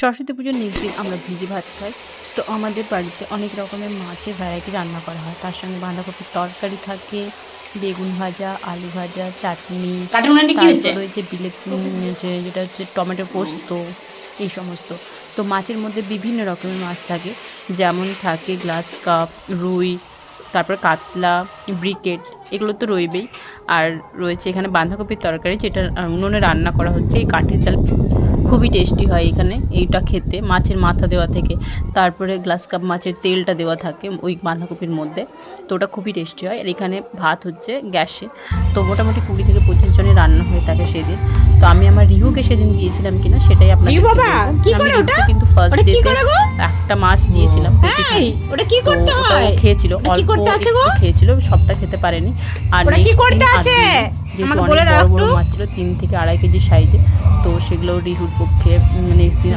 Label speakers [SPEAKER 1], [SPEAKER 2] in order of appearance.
[SPEAKER 1] সরস্বতী পুজোর নেক্সট দিন আমরা ভিজি ভাত খাই। তো আমাদের বাড়িতে অনেক রকমের মাছের ভ্যারাইটি রান্না করা হয়। তার সঙ্গে বাঁধাকপির তরকারি থাকে, বেগুন ভাজা, আলু ভাজা, চাটনি,
[SPEAKER 2] কার্টুন আন্টি কি হচ্ছে?
[SPEAKER 1] তারপর রয়েছে যেটা হচ্ছে টমেটো পোস্ত, এই সমস্ত। তো মাছের মধ্যে বিভিন্ন রকমের মাছ থাকে, যেমন থাকে গ্লাস কাপ, রুই, তারপর কাতলা, ব্রিকেট, এগুলো তো রইবেই। আর রয়েছে এখানে বাঁধাকপির তরকারি, যেটা উনুনে রান্না করা হচ্ছে এই কাঠের জাল। খুবই টেস্টি হয় এখানে এইটা খেতে, মাছের মাথা দেওয়া থেকে তারপরে গ্লাস কাপ মাছের তেলটা দেওয়া থাকে ওই বাঁধাকপির মধ্যে। তো ওটা খুবই টেস্টি হয়। আর এখানে ভাত হচ্ছে গ্যাসে। তো মোটামুটি 20 থেকে 25 জনের রান্না হয়ে থাকে সেদিন। তো আমি আমার রিহুকে সেদিন দিয়েছিলাম কিনা সেটাই আপনাকে
[SPEAKER 2] বাবা কি
[SPEAKER 1] আমি
[SPEAKER 2] করে ওটা?
[SPEAKER 1] রিহুকে কিন্তু ফার্স্ট
[SPEAKER 2] ওটা কি
[SPEAKER 1] ডেতে
[SPEAKER 2] করে গো?
[SPEAKER 1] একটা মাছ দিয়েছিলাম
[SPEAKER 2] এই
[SPEAKER 1] পেটিখানে।
[SPEAKER 2] ওটা কি
[SPEAKER 1] তো
[SPEAKER 2] করতে
[SPEAKER 1] ওটা ও
[SPEAKER 2] হয়?
[SPEAKER 1] খেয়েছিল,
[SPEAKER 2] ওটা কি
[SPEAKER 1] অল্প
[SPEAKER 2] করতে আছে গো?
[SPEAKER 1] একটু খেয়েছিল, সবটা খেতে পারেনি। আর
[SPEAKER 2] ওটা কি
[SPEAKER 1] নেক্সট
[SPEAKER 2] করতে
[SPEAKER 1] দিন আর
[SPEAKER 2] আছে?
[SPEAKER 1] যেহেতু
[SPEAKER 2] আমাকে
[SPEAKER 1] অনেক
[SPEAKER 2] বলে দাও
[SPEAKER 1] বড় বড়
[SPEAKER 2] একটু।
[SPEAKER 1] মাছ ছিল, 3 থেকে 2.5 কেজি সাইজে, তো সেগুলো রিহুর পক্ষে নেক্সট দিন